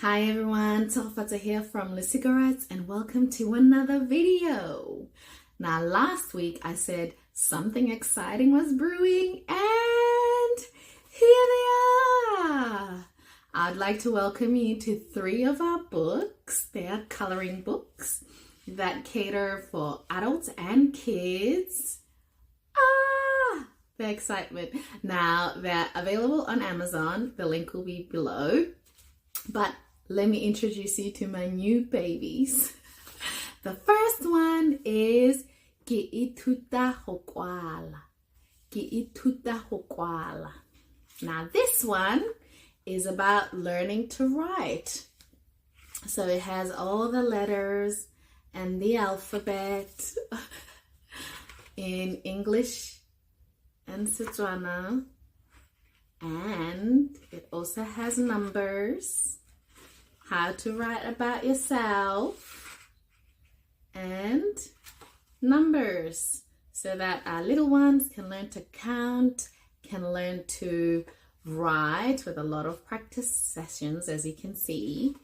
Hi everyone, Tofata here from Le Cigarettes and welcome to another video. Now last week I said something exciting was brewing and here they are. I'd like to welcome you to 3 of our books. They are coloring books that cater for adults and kids. The excitement. Now they're available on Amazon. The link will be below. But let me introduce you to my new babies. The first one is Ki ituta hokwala. Ki ituta hokwala. Now this one is about learning to write. So it has all the letters and the alphabet in English and Setswana. And it also has numbers, how to write about yourself, and numbers so that our little ones can learn to count, can learn to write with a lot of practice sessions, as you can see.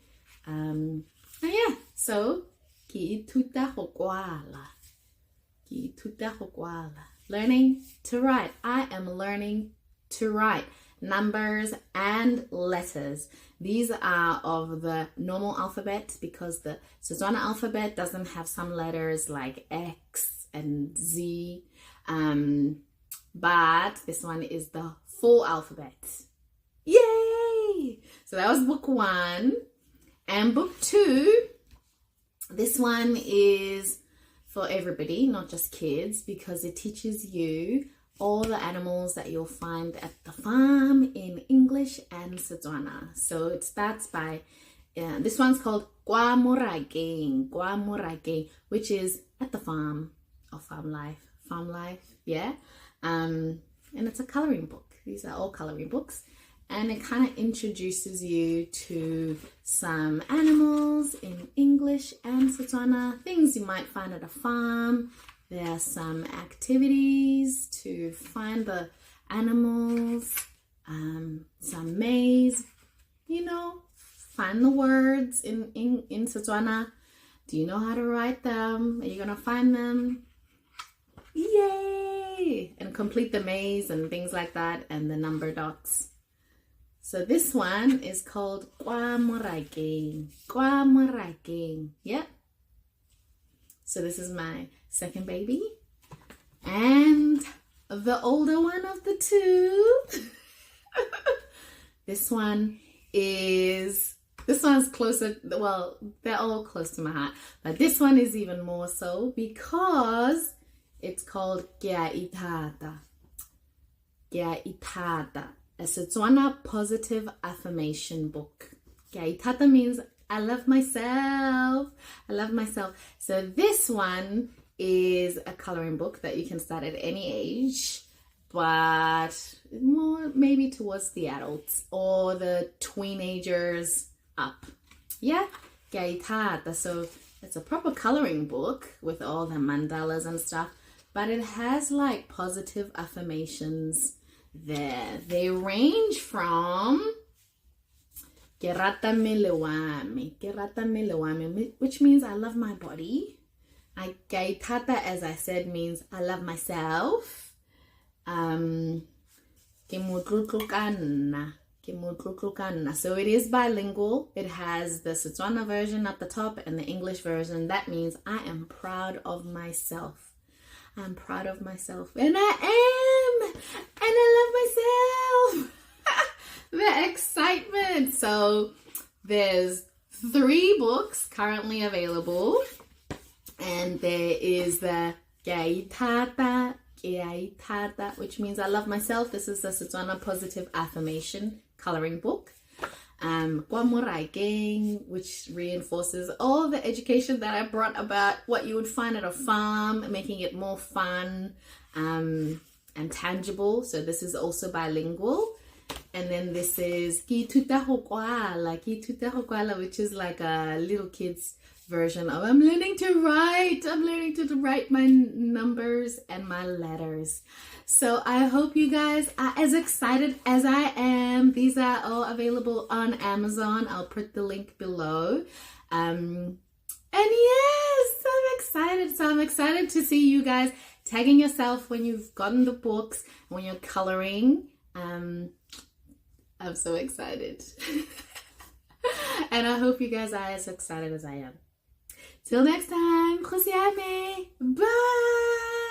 So ki tuta hokwala. Ki tuta hokwala. Learning to write. I am learning to write numbers and letters. These are of the normal alphabet because the Setswana alphabet doesn't have some letters like X and Z, but this one is the full alphabet. Yay! So that was book 1. And book 2, this one is for everybody, not just kids, because it teaches you all the animals that you'll find at the farm in English and Setswana. So it starts by, this one's called Kwa Morageng, which is at the farm, or farm life, yeah. And it's a coloring book. These are all coloring books. And it kind of introduces you to some animals in English and Setswana, things you might find at a farm. There are some activities to find the animals, some maze, find the words in Setswana. Do you know how to write them? Are you going to find them? Yay! And complete the maze and things like that, and the number dots. So this one is called Kwa Morageng. Kwa Morageng. Yep. So this is my second baby. And the older one of the 2. This one's closer, well, they're all close to my heart. But this one is even more so because it's called Kia Itata. Kia Itata. A Setswana positive affirmation book. Kia Itata means I love myself. I love myself. So this one is a coloring book that you can start at any age, but more maybe towards the adults or the teenagers up. Yeah, Gaitata. So it's a proper coloring book with all the mandalas and stuff, but it has like positive affirmations there. They range from Kerata melewame, which means I love my body. Gaitata, as I said, means I love myself. So it is bilingual. It has the Setswana version at the top and the English version. That means I am proud of myself. I'm proud of myself. And I am! And I love myself! The excitement. So there's 3 books currently available, and there is the Gaitata, which means I love myself. This is the Setswana positive affirmation coloring book. Kwa Morageng, which reinforces all the education that I brought about what you would find at a farm, making it more fun and tangible. So this is also bilingual. And then this is Ki tuta hokwala, which is like a little kid's version of I'm learning to write. I'm learning to write my numbers and my letters. So I hope you guys are as excited as I am. These are all available on Amazon. I'll put the link below. And yes, I'm excited. So I'm excited to see you guys tagging yourself when you've gotten the books, when you're coloring. I'm so excited. And I hope you guys are as excited as I am. Till next time, bye.